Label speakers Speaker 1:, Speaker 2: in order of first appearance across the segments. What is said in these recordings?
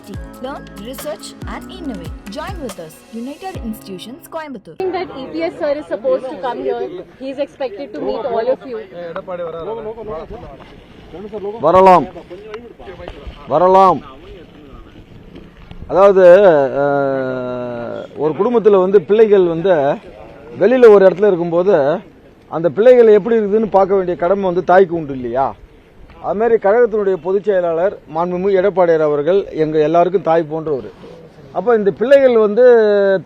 Speaker 1: IIT. Learn, research and innovate. Join with us. United Institutions, Coimbatore.
Speaker 2: I think that EPS sir is supposed to come here. He is expected to meet all of you.
Speaker 3: வரலாம். அதாவது ஒரு குடும்பத்தில் வந்து பிள்ளைகள் வந்து வெளியில் ஒரு இடத்துல இருக்கும்போது அந்த பிள்ளைகள் எப்படி இருக்குதுன்னு பார்க்க வேண்டிய கடமை வந்து தாய்க்கு உண்டு இல்லையா? அதுமாதிரி கழகத்தினுடைய பொதுச் செயலாளர் மாண்புமிகு எடப்பாடியார் அவர்கள் எங்கள் எல்லாருக்கும் தாய் போன்றவர். அப்போ இந்த பிள்ளைகள் வந்து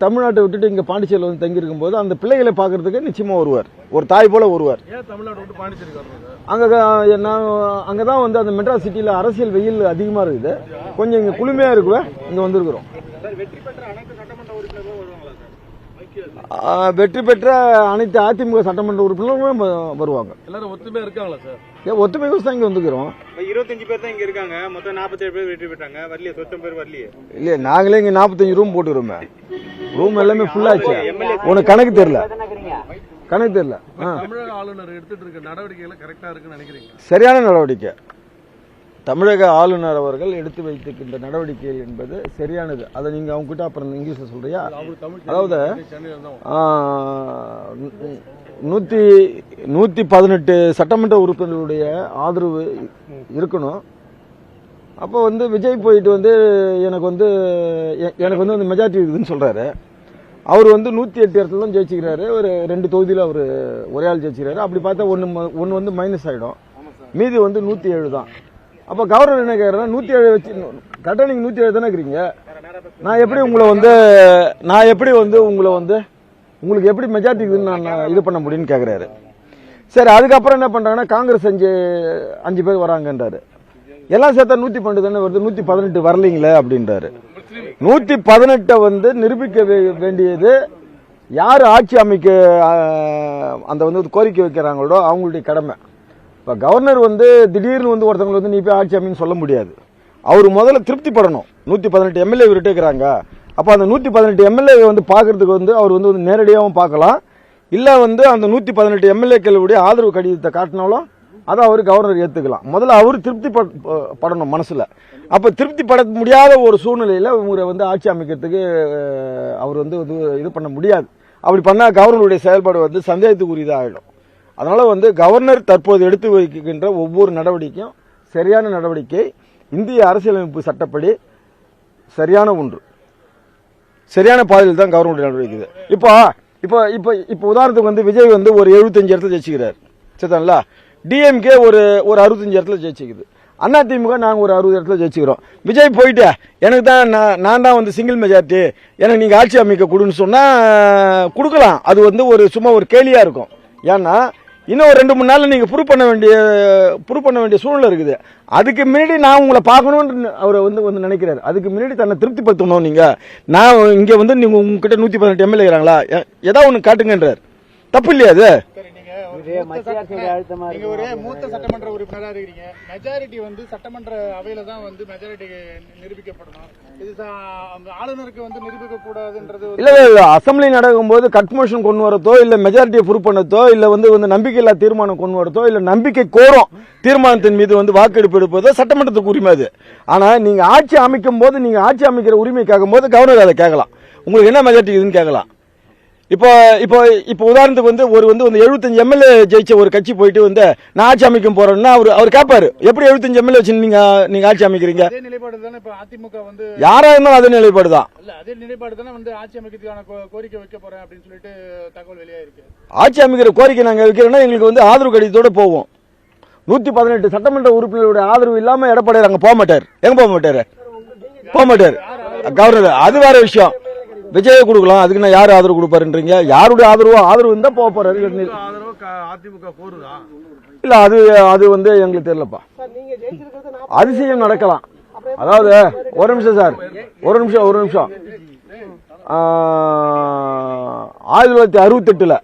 Speaker 3: தமிழ்நாட்டை விட்டுட்டு இங்கே பாண்டிச்சேரியில் வந்து தங்கியிருக்கும் போது அந்த பிள்ளைகளை பார்க்கறதுக்கு நிச்சயமாக வருவார், ஒரு தாய் போல வருவார். அங்கே தான் வந்து அந்த மெட்ராஸ் சிட்டியில் அரசியல் வெயில் அதிகமாக இருக்குது, கொஞ்சம் இங்கே குளுமையாக இருக்குவேன் இங்கே வந்திருக்கிறோம். வெற்றி பெற்ற அனைத்து அதிமுக சட்டமன்ற உறுப்பினர்களும் வருவாங்க. எல்லாரும் ஒத்துமையா இருக்காங்களா சார்? ஒத்துமை தான் இங்க வந்துக்கிறோம்.
Speaker 4: 25 பேர் தான் இங்க இருக்காங்க, மொத்தம் 47 பேர் வெற்றி பெற்றாங்க. வரலையே, சொச்சம் பேர் வரலையே.
Speaker 3: இல்ல நாங்களே இங்க 45 ரூம் போட்டுக்கிறோமே, ரூம் எல்லாமே ஃபுல் ஆச்சு. உனக்கு கணக்கு தெரியல?
Speaker 4: தமிழக ஆளுநர் எடுத்துட்டு இருக்க நடவடிக்கைகள் கரெக்டா இருக்குன்னு நினைக்கிறீங்க?
Speaker 3: சரியான நடவடிக்கை. தமிழக ஆளுநர் அவர்கள் எடுத்து வைத்திருக்கின்ற நடவடிக்கைகள் என்பது சரியானது. அதை நீங்க அவங்க கிட்ட அப்புறம் இங்கிலீஷ்ல சொல்றியா? அதாவது 118 சட்டமன்ற உறுப்பினர்களுடைய ஆதரவு இருக்கணும். அப்போ வந்து விஜய் போயிட்டு வந்து எனக்கு வந்து மெஜாரிட்டி இருக்குதுன்னு சொல்றாரு. அவர் வந்து 108 இடத்துல தான் ஜெயிச்சுக்கிறாரு, ஒரு 2 தொகுதியில் அவர் ஒரே ஆள் ஜெயிச்சுக்கிறாரு. அப்படி பார்த்தா ஒன்று வந்து மைனஸ் ஆகிடும், மீதி வந்து 107 தான். அப்போ கவர்னர் என்ன கேட்குறேன்னா 107 வச்சு கரெக்டாக நீங்கள் 107 தானே இருக்கிறீங்க, நான் எப்படி உங்களுக்கு எப்படி மெஜாரிட்டி இருக்குதுன்னு நான் இது பண்ண முடியும்னு கேட்குறாரு. சரி, அதுக்கப்புறம் என்ன பண்ணுறாங்கன்னா காங்கிரஸ் 5 பேர் வராங்கன்றாரு. எல்லாம் சேர்த்தா 112 தானே வருது, 118 வரலீங்களே அப்படின்றாரு. 118 வந்து நிரூபிக்க வேண்டியது யார் ஆட்சி அமைக்க அந்த வந்து கோரிக்கை வைக்கிறாங்களோ அவங்களுடைய கடமை. இப்போ கவர்னர் வந்து திடீர்னு வந்து ஒருத்தவங்களை வந்து நீ போய் ஆட்சி அமைன்னு சொல்ல முடியாது. அவர் முதல்ல திருப்திப்படணும். 118 எம்எல்ஏ விட்டுக்கிறாங்க, அப்போ அந்த 118 எம்எல்ஏ வந்து பார்க்கறதுக்கு வந்து அவர் வந்து நேரடியாகவும் பார்க்கலாம், இல்லை வந்து அந்த 118 எம்எல்ஏக்களுடைய ஆதரவு கடிதத்தை காட்டினாலும் அதை அவர் கவர்னர் ஏற்றுக்கலாம். முதல்ல அவர் திருப்தி படணும் மனசில். அப்போ திருப்தி பட முடியாத ஒரு சூழ்நிலையில் இவரை வந்து ஆட்சி அமைக்கிறதுக்கு அவர் வந்து இது பண்ண முடியாது. அப்படி பண்ணால் கவர்னருடைய செயல்பாடு வந்து சந்தேகத்துக்குரியதாக ஆகிடும். அதனால வந்து கவர்னர் தற்போது எடுத்து வைக்கின்ற ஒவ்வொரு நடவடிக்கையும் சரியான நடவடிக்கை, இந்திய அரசியலமைப்பு சட்டப்படி சரியான ஒன்று, சரியான பாதையில் தான் கவர்னருடைய நடவடிக்கை. இப்போ உதாரணத்துக்கு வந்து விஜய் வந்து ஒரு 75 இடத்துல ஜெயிச்சுக்கிறார், சரிங்களா? டிஎம்கே ஒரு 65 இடத்துல ஜெயிச்சுக்குது. அதிமுக நாங்கள் ஒரு 60 இடத்துல ஜெயிச்சுக்கிறோம். விஜய் போயிட்டு எனக்கு தான் நான் தான் வந்து சிங்கிள் மெஜாரிட்டி, எனக்கு நீங்கள் ஆட்சி அமைக்க கொடுன்னு சொன்னால் கொடுக்கலாம். அது வந்து சும்மா ஒரு கேலியாக இருக்கும். ஏன்னா இன்னும் ஒரு 2-3 நாள் நீங்கள் ப்ரூவ் பண்ண வேண்டிய சூழ்நிலை இருக்குது. அதுக்கு முன்னாடி நான் உங்களை பார்க்கணும்னு அவர் வந்து நினைக்கிறாரு. அதுக்கு முன்னாடி தன்னை திருப்திப்படுத்தணும். நான் இங்கே வந்து நீங்கள் உங்ககிட்ட 118 எம்எல்ஏ இருக்கிறாங்களா, ஏதாவது ஒன்று காட்டுங்கன்றார். தப்பு இல்லையா அது?
Speaker 4: நீங்க ஒரு மூத்த சட்டமன்ற உறுப்பினரா இருக்கிறீங்க, மெஜாரிட்டி வந்து சட்டமன்ற அவையில தான் வந்து மெஜாரிட்டி நிரூபிக்கப்படணும். இது ஆளுநருக்கு வந்து நிரூபிக்க கூடாதுன்றது
Speaker 3: இல்ல. அசம்பிளி நடக்கும் போது கட் மோஷன் கொண்டு வரதோ, இல்ல மெஜாரிட்டியை ப்ரூவ் பண்ணதோ, இல்ல வந்து நம்பிக்கையில்லா தீர்மானம் கொண்டு வரதோ, இல்ல நம்பிக்கை கோரும் தீர்மானத்தின் மீது வந்து வாக்கெடுப்பு எடுப்பதோ சட்டமன்றத்துக்கு உரிமை அது. ஆனா நீங்க ஆட்சி அமைக்கும் போது, நீங்க ஆட்சி அமைக்கிற உரிமை கேட்கும் போது கவர்னர் அதை கேட்கலாம், உங்களுக்கு என்ன மெஜாரிட்டி இதுன்னு கேட்கலாம். இப்போ உதாரணத்துக்கு வந்து ஒரு 75 எம்எல்ஏ ஜெயிச்ச ஒரு கட்சி போயிட்டு வந்து நான் ஆட்சி அமைக்க போறேன்னா அவர் கேட்பாரு, எப்படி 75 எம்எல்ஏ வச்சு நீங்க ஆட்சி அமைக்கிறீங்க?
Speaker 4: அதே நிலைப்பாடு தானே இப்ப அதிமுக வந்து
Speaker 3: யாரா இருந்தாலும் அதே நிலைப்பாடு தான்.
Speaker 4: அதே நிலைப்பாடு தானே வந்து ஆட்சி அமைக்கிறதுக்கான கோரிக்கை வைக்க போறேன் அப்படின்னு சொல்லிட்டு தகவல் வெளியாயிருக்கு.
Speaker 3: ஆட்சி அமைக்கிற கோரிக்கை நாங்க வைக்கிறோம்னா எங்களுக்கு வந்து ஆதரவு கடிதத்தோட போவோம். 118 சட்டமன்ற உறுப்பினருடைய ஆதரவு இல்லாம எடப்பாடியார் அங்க போக மாட்டார். எங்க போக மாட்டாரு கவர்னர். அது வேற விஷயம். விஜய கொடுக்கலாம், அதுக்கு நான் யாரு ஆதரவு கொடுப்பாருன்றீங்க? யாருடைய ஆதரவு இருந்தா போக போறாரு. இல்ல அது வந்து எங்களுக்கு தெரியலப்பா. அதிசயம் நடக்கலாம். அதாவது ஒரு நிமிஷம் சார், ஒரு நிமிஷம் 1968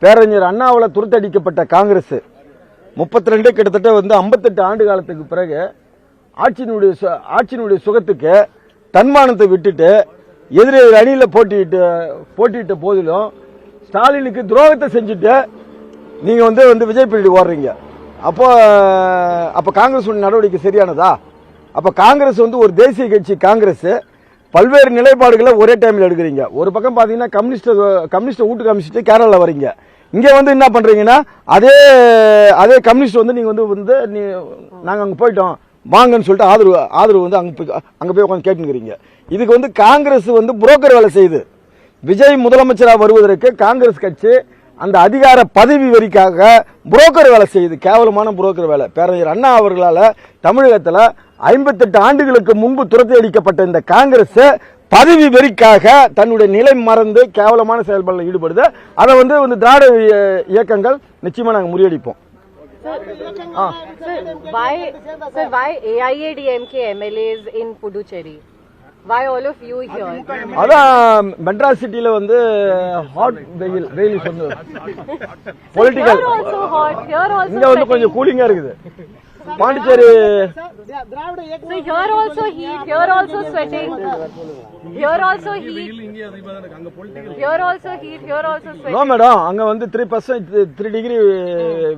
Speaker 3: பேரறிஞர் அண்ணாவால் துரத்தடிக்கப்பட்ட காங்கிரஸ் 32 கிட்டத்தட்ட வந்து 58 ஆண்டு காலத்துக்கு பிறகு ஆட்சியினுடைய சுகத்துக்கு தன்மானத்தை விட்டுட்டு எதிரே அணியில போட்டியிட்ட போதிலும் ஸ்டாலினுக்கு துரோகத்தை செஞ்சுட்டு நீங்க வந்து விஜய் பின்னாடி ஓடுறீங்க. அப்போ காங்கிரஸ் நடவடிக்கை சரியானதா? அப்ப காங்கிரஸ் வந்து ஒரு தேசிய கட்சி காங்கிரஸ் பல்வேறு நிலைப்பாடுகளை ஒரே டைம்ல எடுக்கிறீங்க. ஒரு பக்கம் பாத்தீங்கன்னா கம்யூனிஸ்ட் வீட்டு கம்யூனிஸ்ட் கேரளால வரீங்க. இங்க வந்து என்ன பண்றீங்கன்னா அதே கம்யூனிஸ்ட் வந்து நீங்க வந்து நாங்க அங்க போயிட்டோம் வாங்கன்னு சொல்லிட்டு ஆதரவு வந்து அங்க போய் உட்காந்து கேட்டுக்கிறீங்க. இதுக்கு வந்து காங்கிரஸ் வந்து புரோக்கர் வேலை செய்யுது. விஜய் முதலமைச்சராக வருவதற்கு காங்கிரஸ் கட்சி அந்த அதிகார பதவி வரிக்காக புரோக்கர் வேலை செய்யுது. கேவலமான புரோக்கர் வேலை. பேரறிஞர் அண்ணா அவர்களால் தமிழகத்தில் 58 ஆண்டுகளுக்கு முன்பு துரத்தி அடிக்கப்பட்ட இந்த காங்கிரஸ் பதவி வெறிக்காக தன்னுடைய நிலை மறந்து கேவலமான செயல்பாடுகளில் ஈடுபடுது. அதை வந்து திராவிட இயக்கங்கள் நிச்சயமா நாங்கள் முறியடிப்போம்.
Speaker 2: Sir, why AIADMK MLAs in Puducherry? Why all of you here?
Speaker 3: அதான் மெட்ராஸ் சிட்டில வந்து ஹாட் வெயில் சொன்னது political.
Speaker 2: Here also hot. Here also
Speaker 3: இங்க வந்து கொஞ்சம் கூலிங்கா இருக்குது. Pondicherry
Speaker 2: So here also heat. Here also sweating. Here also heat. Here also heat. Here also sweating.
Speaker 3: No madam, அங்க வந்து 3 டிகிரி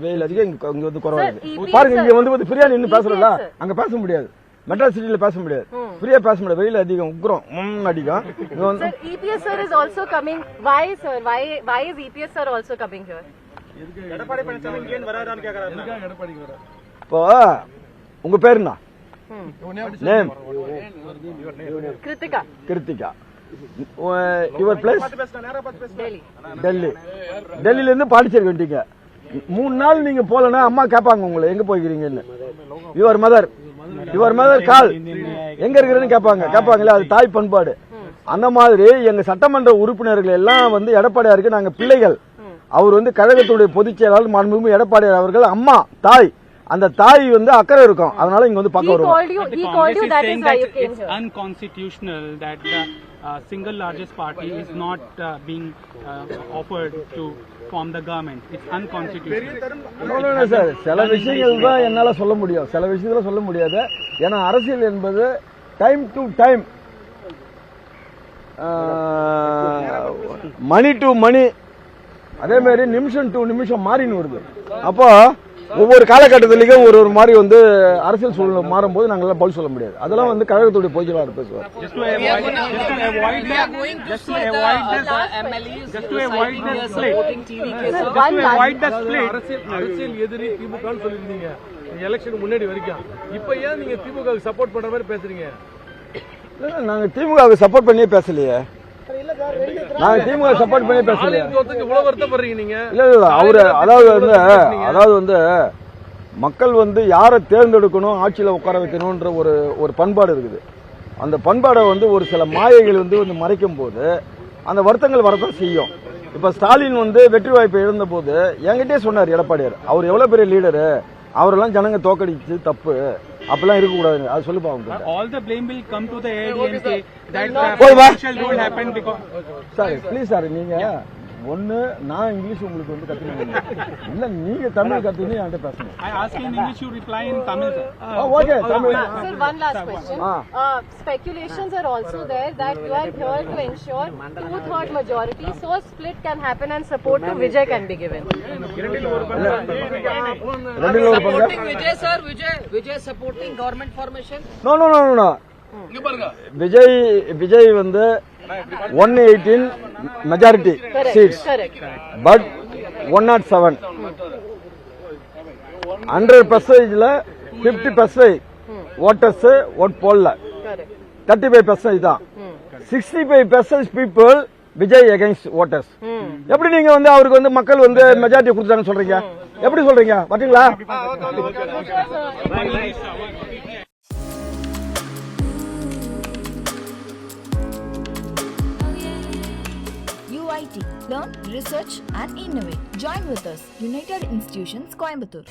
Speaker 3: வெயில் அதிகம், இங்க வந்து குறைவா இருக்கு. பாருங்க, இங்க வந்து ஃப்ரீயா நின்னு பேசுறல, அங்க பேச முடியாது. மெட்ராஸ் சிட்டில பேச முடியாது, ஃப்ரீயா பேச முடியாது. வெயில் அதிகம், உக்ரம் அடிக்கும்.
Speaker 2: Sir, EPS sir is also coming. Why sir? Why is EPS sir also coming here?
Speaker 4: Edappadi Palaniswami ஏன் வராதான்னு கேக்குறாரு. எடப்பாடிக்கு வர
Speaker 3: இப்போ உங்க பேர் என்ன? Name
Speaker 2: Kritika.
Speaker 3: Kritika. Your place?
Speaker 2: Delhi.
Speaker 3: டெல்லியில இருந்து பாண்டிச்சேரி வந்துட்டீங்க. 3 நாள் நீங்க போலன்னா அம்மா கேட்பாங்க உங்களை எங்க போய்க்கிறீங்கன்னு. யுவர் மதர் கால் எங்க இருக்கிறேன்னு கேட்பாங்களே, அது தாய் பண்பாடு. அந்த மாதிரி எங்க சட்டமன்ற உறுப்பினர்கள் எல்லாம் வந்து எடப்பாடியாருக்கு நாங்க பிள்ளைகள். அவர் வந்து கழகத்துடைய பொதுச் செயலாளர் மாண்புமிகு எடப்பாடியார் அவர்கள் அம்மா தாய். அந்த தாய் வந்து அக்கறை இருக்கும், அதனால இங்க வந்து பார்க்க வருவோம்.
Speaker 2: He called you. That is why you came
Speaker 5: it's
Speaker 2: here.
Speaker 5: unconstitutional that the single largest party is not being offered to form the government. It's unconstitutional.
Speaker 3: Sir, சில விஷயங்கள் தான் என்னால சொல்ல முடியும், சில விஷயத்துல சொல்ல முடியாது. ஏன்னா அரசியல் என்பது டைம் டு டைம், மணி டு மணி, அதே மாதிரி நிமிஷம் டு நிமிஷம் மாறின்னு வருது. அப்போ ஒவ்வொரு காலகட்டத்திலையும் ஒரு மாதிரி வந்து அரசியல் சூழ்நிலை மாறும் போது நாங்கள் பதில் சொல்ல முடியாது. அதெல்லாம் வந்து கழகத்துடைய பொதுச்செயலாளர் பேசுவார்.
Speaker 5: Just to avoid the split.
Speaker 6: அரசியல் எதிரி திமுகன்னு சொல்லிருந்தீங்க எலெக்ஷன் முன்னாடி வரைக்கும். இப்ப ஏன் நீங்க திமுகவுக்கு சப்போர்ட் பண்ற மாதிரி பேசுறீங்க?
Speaker 3: நாங்க திமுகவுக்கு சப்போர்ட் பண்ணியே பேசலையே. நாங்க திமுக சப்போர்ட் பண்ணி பேசலையே.
Speaker 6: இவ்வளவு வருத்தப்படுறீங்க நீங்க?
Speaker 3: இல்ல அவரு அதாவது வந்து மக்கள் வந்து யாரை தேர்ந்தெடுக்கணும், ஆட்சியில உட்கார வைக்கணும்ன்ற ஒரு பண்பாடு இருக்குது. அந்த பண்பாடை வந்து ஒரு சில மாயைகள் வந்து மறைக்கும் போது அந்த வருத்தங்கள் வரத்தான் செய்யும். இப்ப ஸ்டாலின் வந்து வெற்றி வாய்ப்பை இழந்த போது என்கிட்டே சொன்னார் எடப்பாடியார், அவர் எவ்வளவு பெரிய லீடரு, அவரெல்லாம் ஜனங்க தோக்கடிச்சு தப்பு, அப்பெல்லாம் இருக்கக்கூடாது. அது சொல்லுப்பா.
Speaker 5: All the blame will come to the AIADMK that potential rule happened because.
Speaker 3: Sir please sir, நீங்க ஒண்ணு நான் இங்கிலீஷ் உங்களுக்கு வந்து கத்துக்கணும், இல்ல நீங்க தமிழ் கத்துக்கணும் என்கிட்ட பேசணும்.
Speaker 5: I ask in English, you reply in Tamil, sir.
Speaker 3: Okay, Tamil.
Speaker 2: Sir, one last question. Speculations are also there that you are here to ensure 2/3 majority, so a split can happen and support to Vijay can be given.
Speaker 7: Supporting Vijay, sir. Vijay supporting government formation.
Speaker 3: No. Vijay வந்து 118 majority seats, but 107 100%ல 50% voters vote போடல, 35% தான். 65% people Vijay against voters. எப்படி நீங்க வந்து அவருக்கு வந்து மக்கள் வந்து மெஜாரிட்டி கொடுத்தாங்கன்னு சொல்றீங்க? எப்படி சொல்றீங்க? பாத்தீங்களா?
Speaker 1: UIT. Learn, research and innovate. Join with us. United Institutions, Coimbatore.